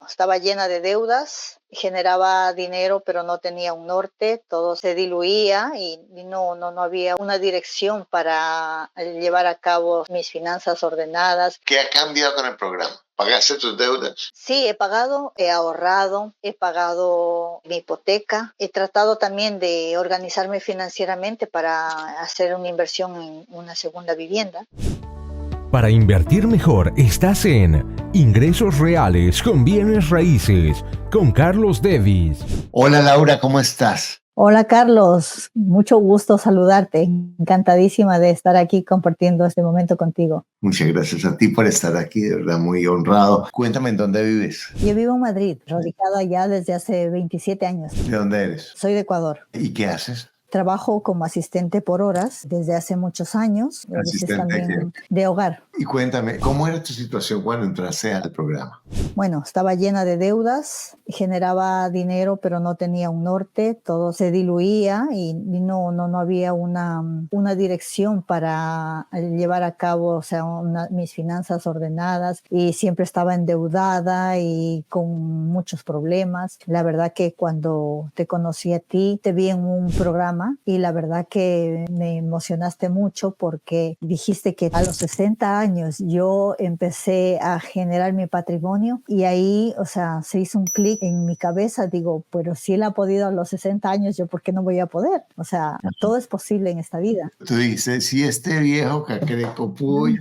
estaba llena de deudas, generaba dinero pero no tenía un norte, todo se diluía y no había una dirección para llevar a cabo mis finanzas ordenadas. ¿Qué ha cambiado con el programa? ¿Pagaste tus deudas? Sí, he pagado, he ahorrado, he pagado mi hipoteca, he tratado también de organizarme financieramente para hacer una inversión en una segunda vivienda. Para invertir mejor estás en Ingresos Reales con Bienes Raíces con Carlos Devis. Hola Laura, ¿cómo estás? Hola Carlos, mucho gusto saludarte, encantadísima de estar aquí compartiendo este momento contigo. Muchas gracias a ti por estar aquí, de verdad muy honrado. Cuéntame, ¿en dónde vives? Yo vivo en Madrid, radicada allá desde hace 27 años. ¿De dónde eres? Soy de Ecuador. ¿Y qué haces? Trabajo como asistente por horas desde hace muchos años, a veces también de hogar. Y cuéntame, ¿cómo era tu situación cuando entraste al programa? Bueno, estaba llena de deudas, generaba dinero pero no tenía un norte, todo se diluía y no había una dirección para llevar a cabo, o sea, mis finanzas ordenadas, y siempre estaba endeudada y con muchos problemas. La verdad que cuando te conocí a ti, te vi en un programa y la verdad que me emocionaste mucho porque dijiste que a los 60 años yo empecé a generar mi patrimonio y ahí, o sea, se hizo un clic en mi cabeza. Digo, pero si él ha podido a los 60 años, ¿yo por qué no voy a poder? O sea, todo es posible en esta vida. Tú dices, si este viejo cacreco pudo...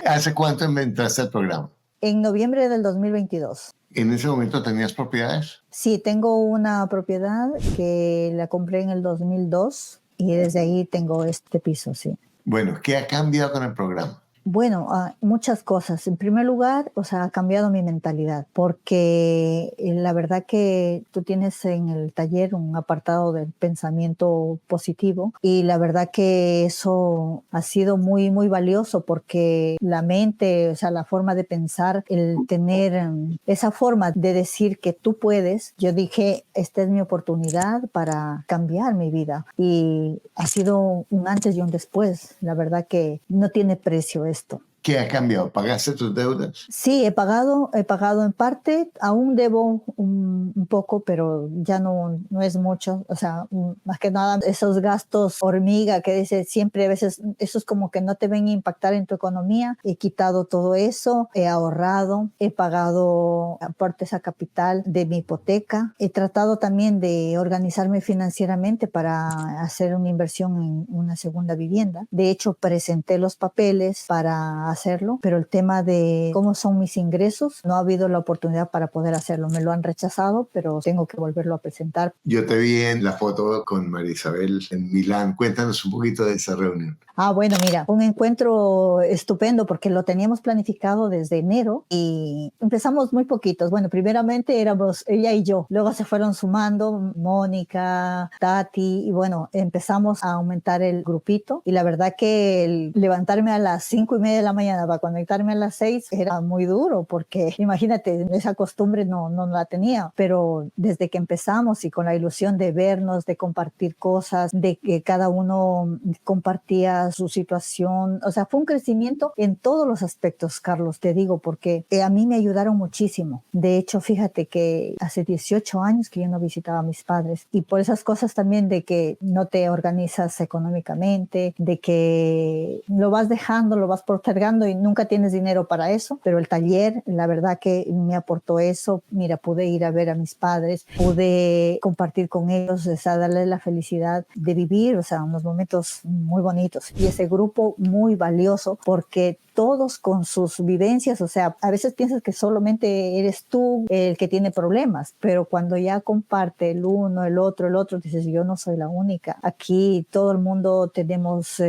¿Hace cuánto entraste al programa? En noviembre del 2022. ¿En ese momento tenías propiedades? Sí, tengo una propiedad que la compré en el 2002 y desde ahí tengo este piso, sí. Bueno, ¿qué ha cambiado con el programa? Bueno, muchas cosas. En primer lugar, o sea, ha cambiado mi mentalidad, porque la verdad que tú tienes en el taller un apartado del pensamiento positivo y la verdad que eso ha sido muy, muy valioso porque la mente, o sea, la forma de pensar, el tener esa forma de decir que tú puedes, yo dije, esta es mi oportunidad para cambiar mi vida y ha sido un antes y un después. La verdad que no tiene precio esto. ¿Qué ha cambiado? ¿Pagaste tus deudas? Sí, he pagado en parte, aún debo un poco, pero ya no es mucho. O sea, más que nada esos gastos hormiga que dice siempre, a veces esos como que no te ven impactar en tu economía. He quitado todo eso, he ahorrado, he pagado aportes a capital de mi hipoteca. He tratado también de organizarme financieramente para hacer una inversión en una segunda vivienda. De hecho, presenté los papeles para hacerlo, pero el tema de cómo son mis ingresos, no ha habido la oportunidad para poder hacerlo. Me lo han rechazado, pero tengo que volverlo a presentar. Yo te vi en la foto con María Isabel en Milán. Cuéntanos un poquito de esa reunión. Bueno, mira, un encuentro estupendo porque lo teníamos planificado desde enero y empezamos muy poquitos. Bueno, primeramente éramos ella y yo, luego se fueron sumando Mónica, Tati, y bueno, empezamos a aumentar el grupito y la verdad que el levantarme a las 5:30 de la mañana para conectarme a las 6 era muy duro porque imagínate, esa costumbre no la tenía, pero desde que empezamos y con la ilusión de vernos, de compartir cosas, de que cada uno compartía su situación, o sea, fue un crecimiento en todos los aspectos, Carlos, te digo, porque a mí me ayudaron muchísimo. De hecho, fíjate que hace 18 años que yo no visitaba a mis padres y por esas cosas también de que no te organizas económicamente, de que lo vas dejando, lo vas postergando y nunca tienes dinero para eso, pero el taller, la verdad que me aportó eso. Mira, pude ir a ver a mis padres, pude compartir con ellos, o sea, darles la felicidad de vivir, o sea, unos momentos muy bonitos. Y ese grupo muy valioso porque todos con sus vivencias, o sea, a veces piensas que solamente eres tú el que tiene problemas, pero cuando ya comparte el uno, el otro, dices, yo no soy la única. Aquí todo el mundo tenemos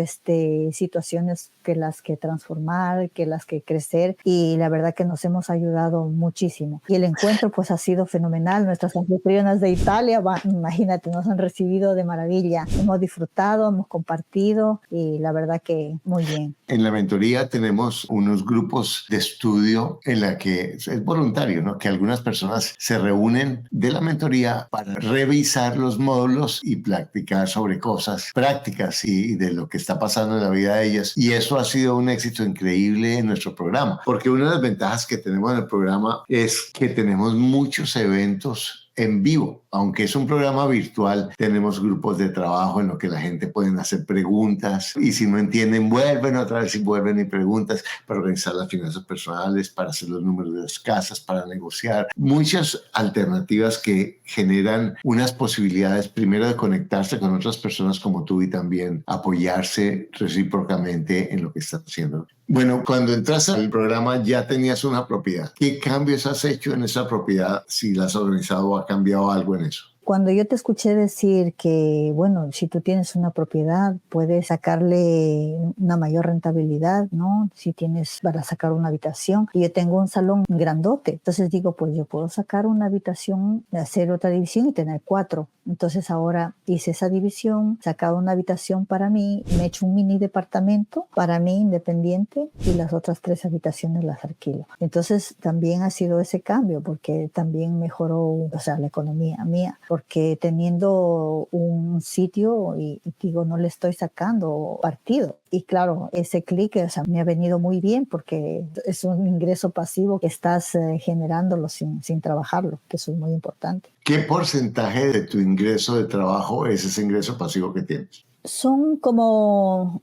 situaciones que las que transformar, que las que crecer, y la verdad que nos hemos ayudado muchísimo. Y el encuentro pues ha sido fenomenal. Nuestras anfitrionas de Italia, imagínate, nos han recibido de maravilla. Hemos disfrutado, hemos compartido y la verdad que muy bien. En la mentoría tenemos tenemos unos grupos de estudio en la que es voluntario, ¿no? Que algunas personas se reúnen de la mentoría para revisar los módulos y practicar sobre cosas prácticas y de lo que está pasando en la vida de ellas. Y eso ha sido un éxito increíble en nuestro programa, porque una de las ventajas que tenemos en el programa es que tenemos muchos eventos en vivo. Aunque es un programa virtual, tenemos grupos de trabajo en los que la gente puede hacer preguntas y si no entienden, vuelven otra vez y vuelven y preguntas para organizar las finanzas personales, para hacer los números de las casas, para negociar. Muchas alternativas que generan unas posibilidades, primero, de conectarse con otras personas como tú y también apoyarse recíprocamente en lo que estás haciendo. Bueno, cuando entraste al programa ya tenías una propiedad. ¿Qué cambios has hecho en esa propiedad? Si la has organizado o ha cambiado algo en eso. Cuando yo te escuché decir que, bueno, si tú tienes una propiedad, puedes sacarle una mayor rentabilidad, ¿no? Si tienes para sacar una habitación. Y yo tengo un salón grandote. Entonces digo, pues yo puedo sacar una habitación, hacer otra división y tener 4. Entonces ahora hice esa división, sacado una habitación para mí, me he hecho un mini departamento para mí independiente y las otras 3 habitaciones las alquilo. Entonces también ha sido ese cambio porque también mejoró, o sea, la economía mía. Porque teniendo un sitio y digo, no le estoy sacando partido. Y claro, ese clic, o sea, me ha venido muy bien porque es un ingreso pasivo que estás generándolo sin trabajarlo, que eso es muy importante. ¿Qué porcentaje de tu ingreso de trabajo es ese ingreso pasivo que tienes? Son como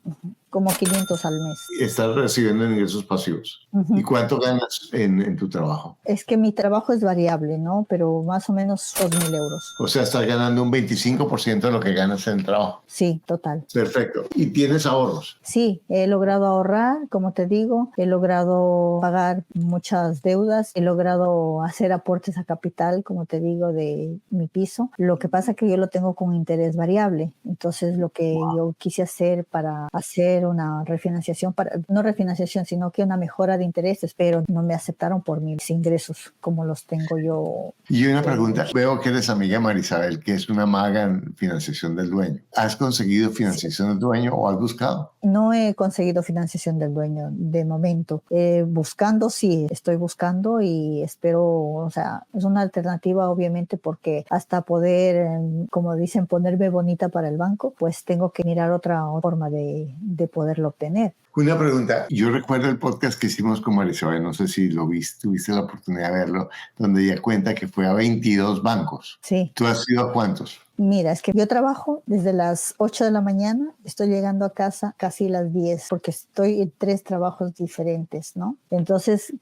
500 al mes. Estás recibiendo ingresos pasivos. Uh-huh. ¿Y cuánto ganas en tu trabajo? Es que mi trabajo es variable, ¿no? Pero más o menos 2.000 euros. O sea, estás ganando un 25% de lo que ganas en el trabajo. Sí, total. Perfecto. ¿Y tienes ahorros? Sí, he logrado ahorrar, como te digo, he logrado pagar muchas deudas, he logrado hacer aportes a capital, como te digo, de mi piso. Lo que pasa es que yo lo tengo con interés variable. Entonces, lo que yo quise hacer para hacer una refinanciación, no refinanciación, sino que una mejora de intereses, pero no me aceptaron por mis ingresos como los tengo yo. Y una pregunta, veo que eres amiga de Marisabel, que es una maga en financiación del dueño. ¿Has conseguido financiación del dueño o has buscado? No he conseguido financiación del dueño de momento. Buscando, sí, estoy buscando y espero, o sea, es una alternativa obviamente porque hasta poder, como dicen, ponerme bonita para el banco, pues tengo que mirar otra forma de poderlo obtener. Una pregunta, yo recuerdo el podcast que hicimos con Marisabel, no sé si lo viste, tuviste la oportunidad de verlo, donde ella cuenta que fue a 22 bancos. Sí. ¿Tú has ido a cuántos? Mira, es que yo trabajo desde las 8 de la mañana, estoy llegando a casa casi las 10, porque estoy en 3 trabajos diferentes, ¿no? Entonces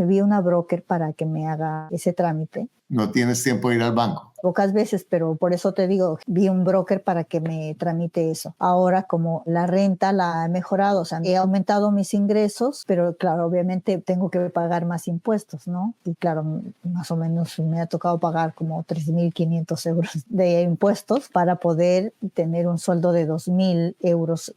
vi una broker para que me haga ese trámite. ¿No tienes tiempo de ir al banco? Pocas veces, pero por eso te digo, vi un broker para que me tramite eso. Ahora, como la renta la he mejorado, o sea, he aumentado mis ingresos, pero claro, obviamente tengo que pagar más impuestos, ¿no? Y claro, más o menos me ha tocado pagar como 3.500 euros de impuestos para poder tener un sueldo de 2.000 euros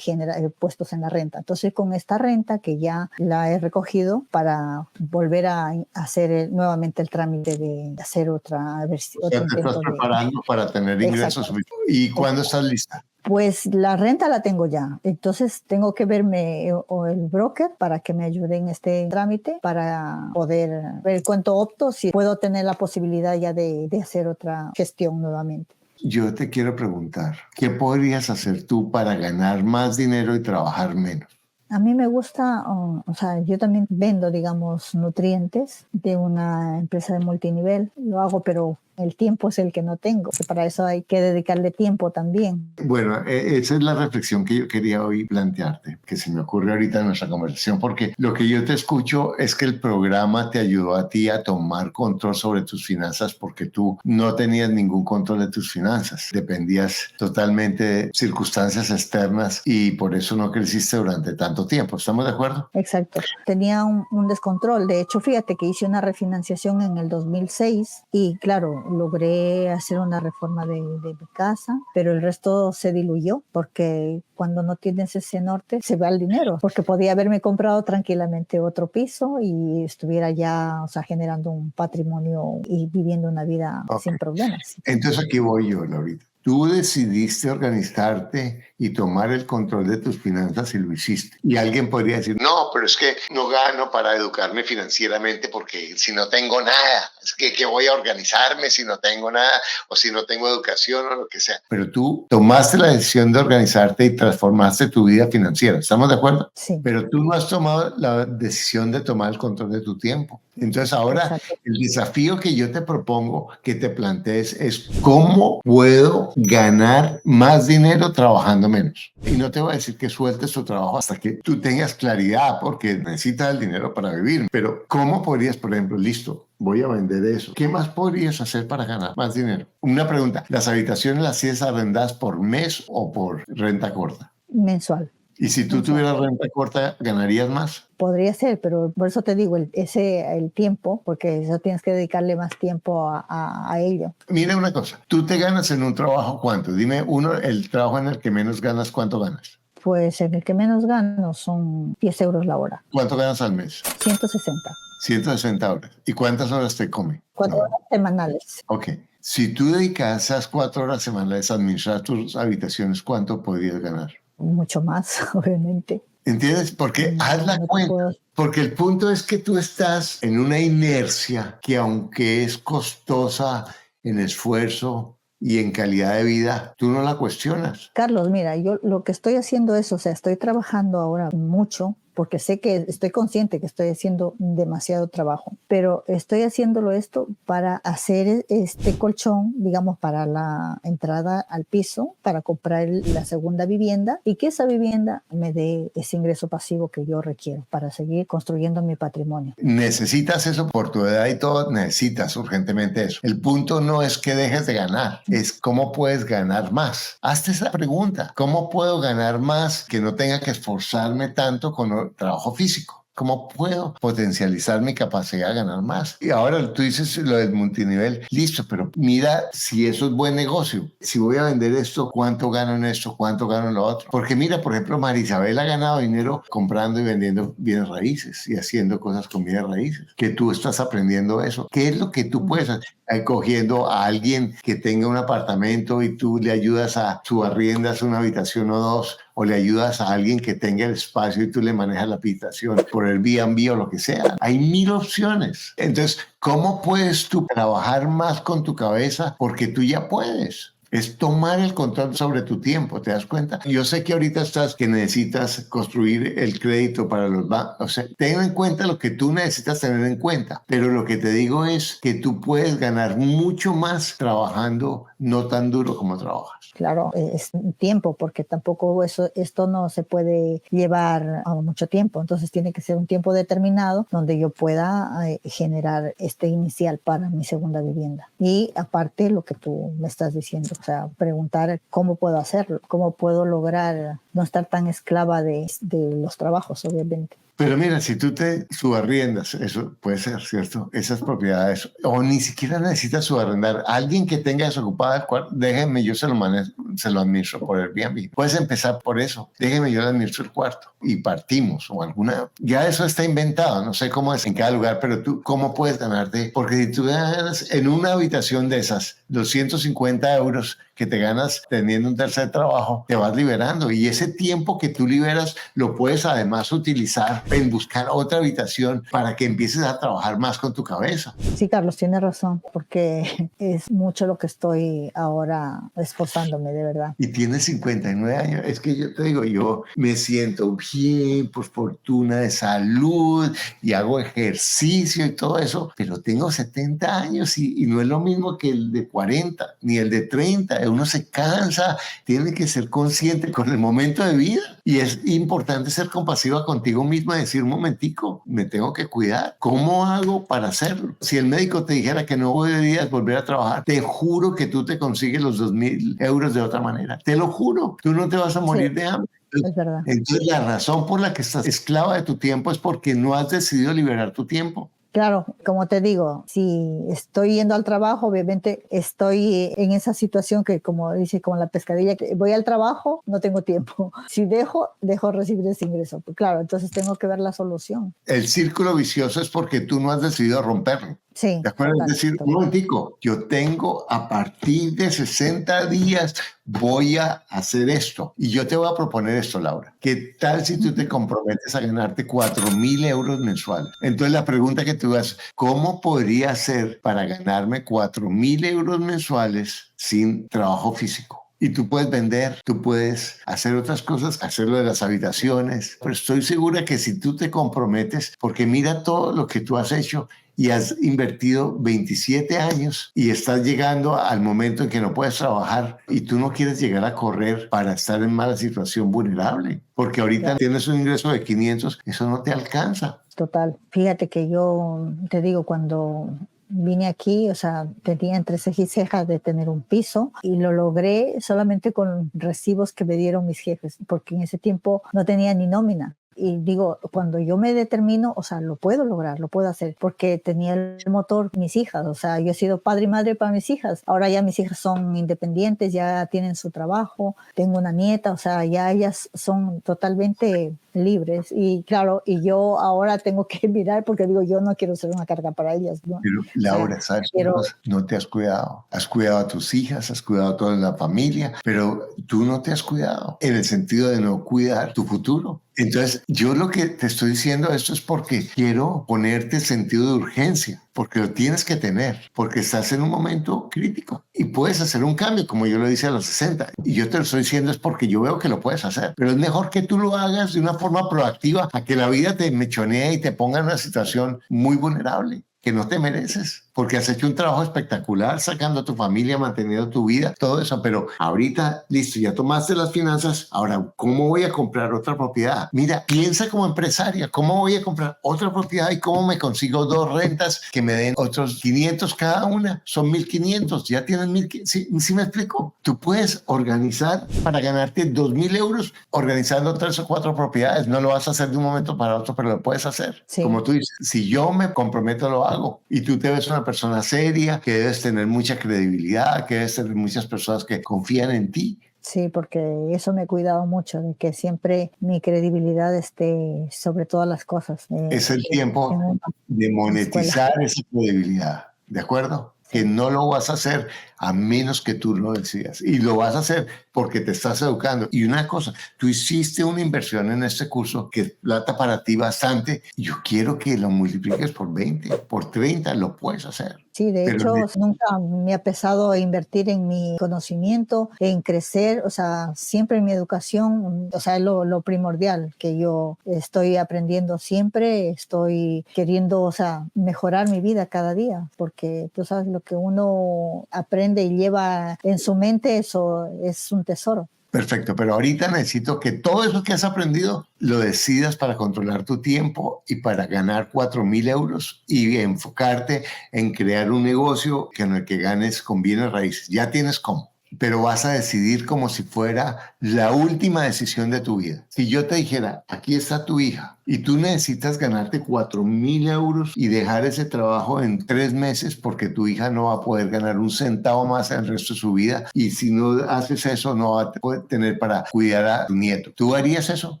puestos en la renta. Entonces, con esta renta que ya la he recogido para volver a hacer nuevamente el trámite de hacer otra versión. O sea, te estás preparando para tener ingresos. ¿Y cuándo estás lista? Pues la renta la tengo ya. Entonces tengo que verme el broker para que me ayude en este trámite para poder ver cuánto opto, si puedo tener la posibilidad ya de hacer otra gestión nuevamente. Yo te quiero preguntar, ¿qué podrías hacer tú para ganar más dinero y trabajar menos? A mí me gusta, o sea, yo también vendo, digamos, nutrientes de una empresa de multinivel. Lo hago, pero el tiempo es el que no tengo. Para eso hay que dedicarle tiempo también. Bueno, esa es la reflexión que yo quería hoy plantearte, que se me ocurre ahorita en nuestra conversación, porque lo que yo te escucho es que el programa te ayudó a ti a tomar control sobre tus finanzas porque tú no tenías ningún control de tus finanzas. Dependías totalmente de circunstancias externas y por eso no creciste durante tanto tiempo. ¿Estamos de acuerdo? Exacto. Tenía un descontrol. De hecho, fíjate que hice una refinanciación en el 2006 y claro, logré hacer una reforma de mi casa, pero el resto se diluyó porque cuando no tienes ese norte se va el dinero, porque podía haberme comprado tranquilamente otro piso y estuviera ya, o sea, generando un patrimonio y viviendo una vida sin problemas. Entonces aquí voy yo, Laurita. Tú decidiste organizarte y tomar el control de tus finanzas y lo hiciste. Y alguien podría decir, no, pero es que no gano para educarme financieramente porque si no tengo nada, es que voy a organizarme si no tengo nada o si no tengo educación o lo que sea. Pero tú tomaste la decisión de organizarte y transformaste tu vida financiera. ¿Estamos de acuerdo? Sí. Pero tú no has tomado la decisión de tomar el control de tu tiempo. Entonces ahora Exacto. el desafío que yo te propongo que te plantees es cómo puedo ganar más dinero trabajando menos. Y no te voy a decir que sueltes tu trabajo hasta que tú tengas claridad porque necesitas el dinero para vivir. Pero ¿cómo podrías, por ejemplo, listo, voy a vender eso? ¿Qué más podrías hacer para ganar más dinero? Una pregunta, ¿las habitaciones las tienes arrendadas por mes o por renta corta? Mensual. Y si tú tuvieras renta corta, ¿ganarías más? Podría ser, pero por eso te digo, el tiempo, porque eso tienes que dedicarle más tiempo a ello. Mira una cosa, tú te ganas en un trabajo, ¿cuánto? Dime uno, el trabajo en el que menos ganas, ¿cuánto ganas? Pues en el que menos gano son 10 euros la hora. ¿Cuánto ganas al mes? 160. 160 horas. ¿Y cuántas horas te come? 4 horas semanales. Ok. Si tú dedicas esas 4 horas semanales a administrar tus habitaciones, ¿cuánto podrías ganar? Mucho más, obviamente. ¿Entiendes? Porque haz la cuenta. Porque el punto es que tú estás en una inercia que aunque es costosa en esfuerzo y en calidad de vida, tú no la cuestionas. Carlos, mira, yo lo que estoy haciendo es, o sea, estoy trabajando ahora mucho porque sé que estoy consciente que estoy haciendo demasiado trabajo, pero estoy haciéndolo esto para hacer este colchón, digamos, para la entrada al piso, para comprar la segunda vivienda y que esa vivienda me dé ese ingreso pasivo que yo requiero para seguir construyendo mi patrimonio. Necesitas eso por tu edad y todo, necesitas urgentemente eso. El punto no es que dejes de ganar, es cómo puedes ganar más. Hazte esa pregunta, ¿cómo puedo ganar más que no tenga que esforzarme tanto con trabajo físico? ¿Cómo puedo potencializar mi capacidad de ganar más? Y ahora tú dices lo del multinivel, listo, pero mira si eso es buen negocio. Si voy a vender esto, ¿cuánto gano en esto? ¿Cuánto gano en lo otro? Porque mira, por ejemplo, Marisabel ha ganado dinero comprando y vendiendo bienes raíces y haciendo cosas con bienes raíces. Que tú estás aprendiendo eso. ¿Qué es lo que tú puedes hacer? Cogiendo a alguien que tenga un apartamento y tú le ayudas a su arriendas una habitación o dos, o le ayudas a alguien que tenga el espacio y tú le manejas la habitación por el Airbnb o lo que sea. Hay 1000 opciones. Entonces, ¿cómo puedes tú trabajar más con tu cabeza? Porque tú ya puedes. Es tomar el control sobre tu tiempo, ¿te das cuenta? Yo sé que ahorita estás que necesitas construir el crédito para los bancos. O sea, ten en cuenta lo que tú necesitas tener en cuenta. Pero lo que te digo es que tú puedes ganar mucho más trabajando no tan duro como trabajas. Claro, es tiempo, porque tampoco esto no se puede llevar a mucho tiempo. Entonces tiene que ser un tiempo determinado donde yo pueda generar este inicial para mi segunda vivienda. Y aparte lo que tú me estás diciendo, o sea, preguntar cómo puedo hacerlo, cómo puedo lograr no estar tan esclava de los trabajos, obviamente. Pero mira, si tú te subarriendas, eso puede ser, ¿cierto? Esas propiedades, o ni siquiera necesitas subarrendar. Alguien que tenga desocupada el cuarto, déjeme, yo se lo administro por Airbnb. Puedes empezar por eso. Déjeme, yo le administro el cuarto y partimos o alguna. Ya eso está inventado, no sé cómo es en cada lugar, pero tú, ¿cómo puedes ganarte? Porque si tú ganas en una habitación de esas 250 euros que te ganas teniendo un tercer trabajo, te vas liberando y ese tiempo que tú liberas lo puedes además utilizar en buscar otra habitación para que empieces a trabajar más con tu cabeza. Sí, Carlos, tienes razón, porque es mucho lo que estoy ahora esforzándome, de verdad. Y tienes 59 años. Es que yo te digo, yo me siento bien, por fortuna de salud, y hago ejercicio y todo eso, pero tengo 70 años y no es lo mismo que el de 40, ni el de 30. Uno se cansa, tiene que ser consciente con el momento de vida. Y es importante ser compasiva contigo misma, decir, un momentico, me tengo que cuidar. ¿Cómo hago para hacerlo? Si el médico te dijera que no podrías volver a trabajar, te juro que tú te consigues los 2.000 euros de otra manera. Te lo juro, tú no te vas a morir de hambre. Es verdad. Entonces la razón por la que estás esclava de tu tiempo es porque no has decidido liberar tu tiempo. Claro, como te digo, si estoy yendo al trabajo, obviamente estoy en esa situación que, como dice, como la pescadilla, que voy al trabajo, no tengo tiempo. Si dejo recibir ese ingreso. Pues claro, entonces tengo que ver la solución. El círculo vicioso es porque tú no has decidido romperlo. Sí, ¿De acuerdo? Es total, decir, un total. momentico, yo tengo a partir de 60 días voy a hacer esto. Y yo te voy a proponer esto, Laura. ¿Qué tal si tú te comprometes a ganarte 4.000 euros mensuales? Entonces la pregunta que tú haces, ¿cómo podría hacer para ganarme 4.000 euros mensuales sin trabajo físico? Y tú puedes vender, tú puedes hacer otras cosas, hacerlo de las habitaciones. Pero estoy segura que si tú te comprometes, porque mira todo lo que tú has hecho y has invertido 27 años y estás llegando al momento en que no puedes trabajar y tú no quieres llegar a correr para estar en mala situación vulnerable, porque ahorita Claro. tienes un ingreso de 500, eso no te alcanza. Total. Fíjate que yo te digo, cuando vine aquí, o sea, tenía entre ceja y ceja de tener un piso y lo logré solamente con recibos que me dieron mis jefes, porque en ese tiempo no tenía ni nómina. Y digo, cuando yo me determino, o sea, lo puedo lograr, lo puedo hacer, porque tenía el motor mis hijas, o sea, yo he sido padre y madre para mis hijas. Ahora ya mis hijas son independientes, ya tienen su trabajo, tengo una nieta, o sea, ya ellas son totalmente libres. Y claro, y yo ahora tengo que mirar porque digo, yo no quiero ser una carga para ellas, ¿no? Pero O sea, Laura, ¿sabes una quiero, cosa? No te has cuidado. Has cuidado a tus hijas, has cuidado a toda la familia, pero tú no te has cuidado en el sentido de no cuidar tu futuro. Entonces, yo lo que te estoy diciendo esto es porque quiero ponerte sentido de urgencia, porque lo tienes que tener, porque estás en un momento crítico y puedes hacer un cambio, como yo lo hice a los 60. Y yo te lo estoy diciendo es porque yo veo que lo puedes hacer, pero es mejor que tú lo hagas de una forma proactiva a que la vida te mechonee y te ponga en una situación muy vulnerable que no te mereces, porque has hecho un trabajo espectacular sacando a tu familia, manteniendo tu vida, todo eso, pero ahorita, listo, ya tomaste las finanzas, ahora, ¿cómo voy a comprar otra propiedad? Mira, piensa como empresaria, ¿cómo voy a comprar otra propiedad y cómo me consigo 2 rentas que me den otros 500 cada una? Son 1.500, ya tienes 1.500, ¿sí me explico? Tú puedes organizar para ganarte 2.000 euros organizando 3 o 4 propiedades, no lo vas a hacer de un momento para otro, pero lo puedes hacer. sí. Como tú dices, si yo me comprometo, lo hago. Y tú te ves una persona seria, que debes tener mucha credibilidad, que debes tener muchas personas que confían en ti. Sí, porque eso me he cuidado mucho, de que siempre mi credibilidad esté sobre todas las cosas. Es el tiempo En una de escuela. monetizar esa credibilidad, ¿de acuerdo? Que Sí, no lo vas a hacer a menos que tú lo decidas. Y lo vas a hacer porque te estás educando. Y una cosa, tú hiciste una inversión en este curso que es plata para ti bastante. Yo quiero que lo multipliques por 20, por 30, lo puedes hacer. sí, de Pero hecho, nunca me ha pesado invertir en mi conocimiento, en crecer, o sea, siempre en mi educación, o sea, es lo primordial, que yo estoy aprendiendo siempre, estoy queriendo, o sea, mejorar mi vida cada día, porque tú sabes, lo que uno aprende y lleva en su mente, eso es un tesoro. perfecto, pero ahorita necesito que todo eso que has aprendido lo decidas para controlar tu tiempo y para ganar 4.000 euros y enfocarte en crear un negocio en el que ganes con bienes raíces. Ya tienes cómo, pero vas a decidir como si fuera la última decisión de tu vida. Si yo te dijera, aquí está tu hija y tú necesitas ganarte 4.000 euros y dejar ese trabajo en 3 meses porque tu hija no va a poder ganar un centavo más el resto de su vida y si no haces eso no va a poder tener para cuidar a tu nieto. ¿Tú harías eso?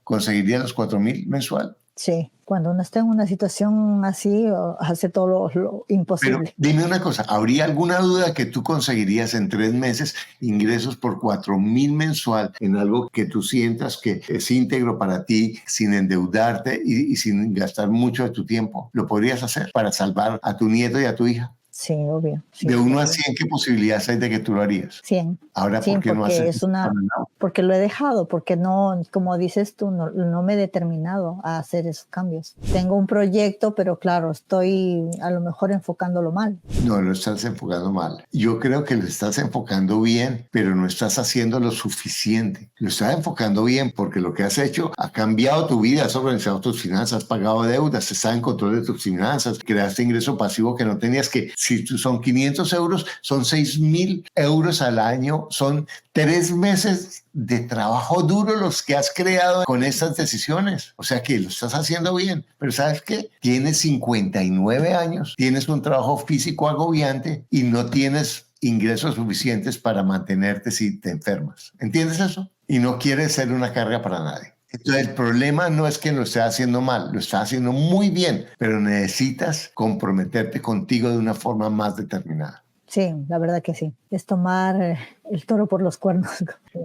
¿Conseguirías los 4.000 mensual? Sí, cuando uno está en una situación así, hace todo lo Pero imposible. dime una cosa, ¿habría alguna duda que tú conseguirías en 3 meses ingresos por 4.000 mensual en algo que tú sientas que es íntegro para ti, sin endeudarte y sin gastar mucho de tu tiempo? ¿Lo podrías hacer para salvar a tu nieto y a tu hija? Sí, obvio, De sí, 1 a obvio. 100, ¿qué posibilidades hay de que tú lo harías? 100, Ahora, ¿por 100 qué no haces porque eso para nada? porque lo he dejado, porque no, como dices tú, no me he determinado a hacer esos cambios. Tengo un proyecto, pero claro, estoy a lo mejor enfocándolo mal. No, lo estás enfocando mal. Yo creo que lo estás enfocando bien, pero no estás haciendo lo suficiente. Lo estás enfocando bien porque lo que has hecho ha cambiado tu vida, has organizado tus finanzas, has pagado deudas, estás en control de tus finanzas, creaste ingreso pasivo que no tenías que, si son 500 euros, son 6.000 euros al año, son 3 meses de trabajo duro los que has creado con estas decisiones. O sea que lo estás haciendo bien. Pero ¿sabes qué? Tienes 59 años, tienes un trabajo físico agobiante y no tienes ingresos suficientes para mantenerte si te enfermas. ¿Entiendes eso? Y no quieres ser una carga para nadie. Entonces el problema no es que lo estés haciendo mal, lo estás haciendo muy bien, pero necesitas comprometerte contigo de una forma más determinada. Sí, la verdad que sí. Es tomar el toro por los cuernos.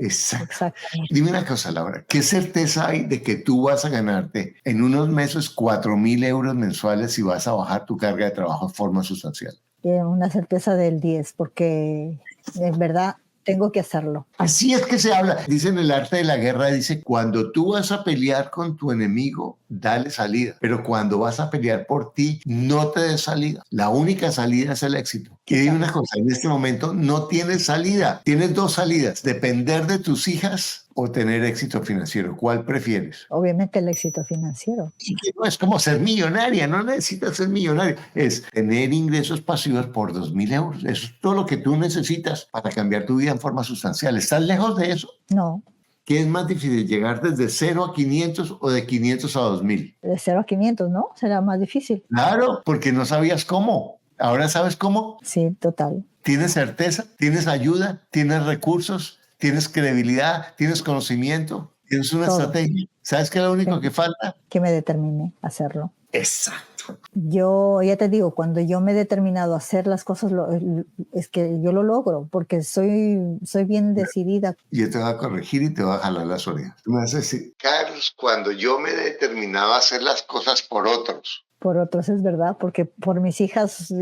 Exacto. Exactamente. Dime una cosa, Laura, ¿qué certeza hay de que tú vas a ganarte en unos meses 4.000 euros mensuales si vas a bajar tu carga de trabajo de forma sustancial? Una certeza del 10, porque en verdad tengo que hacerlo. Así es que se habla. Dice en el arte de la guerra, dice, cuando tú vas a pelear con tu enemigo, dale salida. Pero cuando vas a pelear por ti, no te des salida. La única salida es el éxito. Y dime una cosa, en este momento no tienes salida. Tienes dos salidas, depender de tus hijas o tener éxito financiero. ¿Cuál prefieres? Obviamente el éxito financiero. Y que no es como ser millonaria, no necesitas ser millonario. Es tener ingresos pasivos por 2.000 euros. Eso es todo lo que tú necesitas para cambiar tu vida en forma sustancial. ¿Estás lejos de eso? No, ¿Qué es más difícil, llegar desde 0 a 500 o de 500 a 2.000? de 0 a 500, ¿no? Será más difícil. Claro, porque no sabías cómo. Ahora sabes cómo. Sí, total. Tienes certeza, tienes ayuda, tienes recursos, tienes credibilidad, tienes conocimiento, tienes una Todo. estrategia. ¿Sabes qué es lo único Sí. que falta? Que me determine a hacerlo. Exacto. Yo, ya te digo, cuando yo me he determinado a hacer las cosas, es que yo lo logro, porque soy bien decidida. Yo te voy a corregir y te voy a jalar las orejas. Tú me vas a decir, Carlos, cuando yo me determinaba a hacer las cosas por otros. Por otros es verdad, porque por mis hijas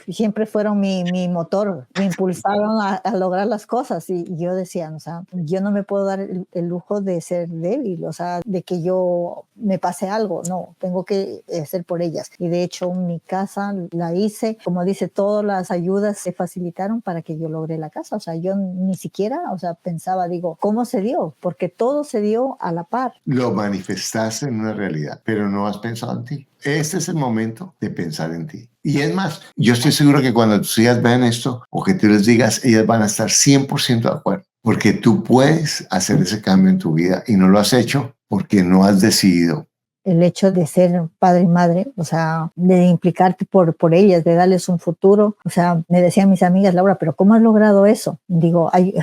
siempre fueron mi motor, me impulsaron a lograr las cosas y yo decía, o sea, yo no me puedo dar el lujo de ser débil, o sea, de que yo me pase algo, no, tengo que hacer por ellas. Y de hecho mi casa la hice, como dice, todas las ayudas se facilitaron para que yo logre la casa, o sea, yo ni siquiera, o sea, pensaba, digo, ¿cómo se dio? Porque todo se dio a la par. Lo manifestaste en una realidad, pero no has pensado en ti. Este es el momento de pensar en ti. Y es más, yo estoy seguro que cuando tus hijas vean esto o que tú les digas, ellas van a estar 100% de acuerdo. Porque tú puedes hacer ese cambio en tu vida y no lo has hecho porque no has decidido. El hecho de ser padre y madre, o sea, de implicarte por ellas, de darles un futuro. O sea, me decían mis amigas, Laura, ¿pero cómo has logrado eso? Digo, hay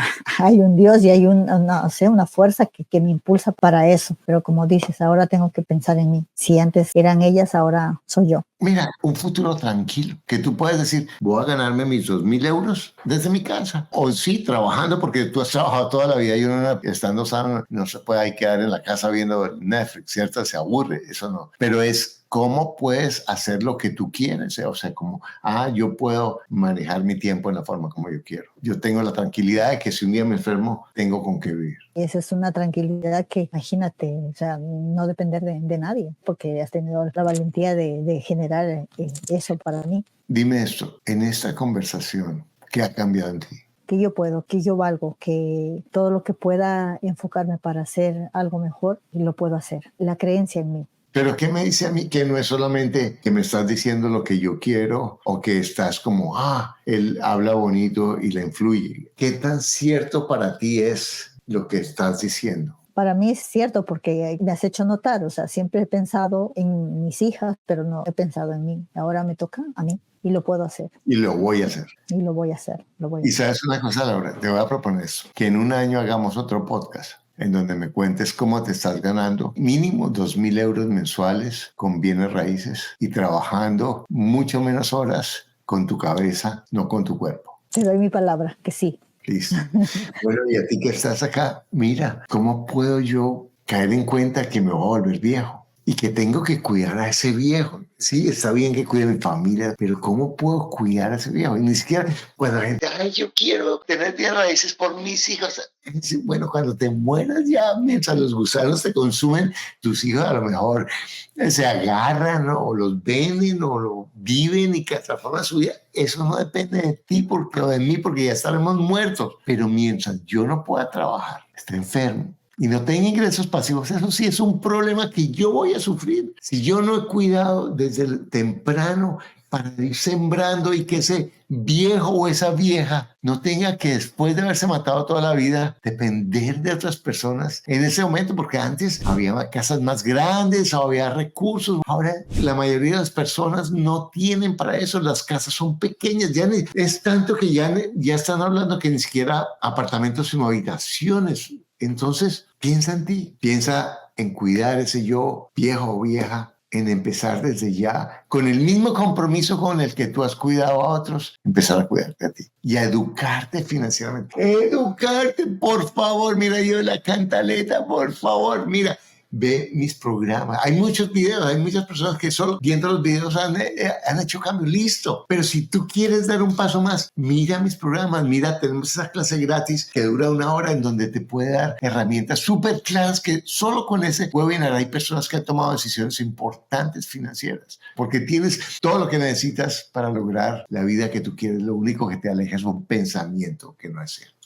un Dios y hay una fuerza que me impulsa para eso. Pero como dices, ahora tengo que pensar en mí. Si antes eran ellas, ahora soy yo. Mira, un futuro tranquilo, que tú puedes decir, voy a ganarme mis 2.000 euros desde mi casa. O sí, trabajando, porque tú has trabajado toda la vida y uno estando sano no se puede ahí quedar en la casa viendo Netflix, ¿cierto? Se aburre, eso no. Pero es cómo puedes hacer lo que tú quieres, o sea, como, yo puedo manejar mi tiempo en la forma como yo quiero. Yo tengo la tranquilidad de que si un día me enfermo, tengo con qué vivir. Y esa es una tranquilidad que, imagínate, o sea, no depender de nadie, porque has tenido la valentía de generar eso para mí. Dime esto, en esta conversación, ¿qué ha cambiado en ti? Que yo puedo, que yo valgo, que todo lo que pueda enfocarme para hacer algo mejor, lo puedo hacer. La creencia en mí. Pero ¿qué me dice a mí? Que no es solamente que me estás diciendo lo que yo quiero o que estás como, él habla bonito y la influye. ¿Qué tan cierto para ti es lo que estás diciendo? Para mí es cierto porque me has hecho notar, o sea, siempre he pensado en mis hijas, pero no he pensado en mí. Ahora me toca a mí y lo puedo hacer. Y lo voy a hacer. Y lo voy a hacer. Y sabes una cosa, Laura, te voy a proponer eso, que en un año hagamos otro podcast en donde me cuentes cómo te estás ganando mínimo 2.000 euros mensuales con bienes raíces y trabajando mucho menos horas con tu cabeza, no con tu cuerpo. Te doy mi palabra, que sí. Listo. Bueno, y a ti que estás acá, mira, ¿cómo puedo yo caer en cuenta que me voy a volver viejo? Y que tengo que cuidar a ese viejo. Sí, está bien que cuide a mi familia, pero ¿cómo puedo cuidar a ese viejo? Y ni siquiera cuando la gente, yo quiero tener bienes raíces por mis hijos. Bueno, cuando te mueras ya, mientras los gusanos te consumen, tus hijos a lo mejor se agarran, ¿no? O los venden o lo viven y que transforman su vida. Eso no depende de ti o de mí porque ya estaremos muertos. Pero mientras yo no pueda trabajar, esté enfermo, y no tengo ingresos pasivos, eso sí es un problema que yo voy a sufrir. Si yo no he cuidado desde temprano para ir sembrando y que ese viejo o esa vieja no tenga que después de haberse matado toda la vida depender de otras personas en ese momento, porque antes había casas más grandes, había recursos. Ahora la mayoría de las personas no tienen para eso, las casas son pequeñas, es tanto que ya están hablando que ni siquiera apartamentos sino habitaciones. Entonces, piensa en ti, piensa en cuidar ese yo viejo o vieja, en empezar desde ya, con el mismo compromiso con el que tú has cuidado a otros, empezar a cuidarte a ti y a educarte financieramente. Educarte, por favor, mira yo la cantaleta, por favor, mira. Ve mis programas. Hay muchos videos, hay muchas personas que solo viendo los videos han hecho cambio, listo. Pero si tú quieres dar un paso más, mira mis programas, mira, tenemos esa clase gratis que dura 1 hora en donde te puede dar herramientas súper claras que solo con ese webinar hay personas que han tomado decisiones importantes financieras, porque tienes todo lo que necesitas para lograr la vida que tú quieres. Lo único que te aleja es un pensamiento que no es cierto.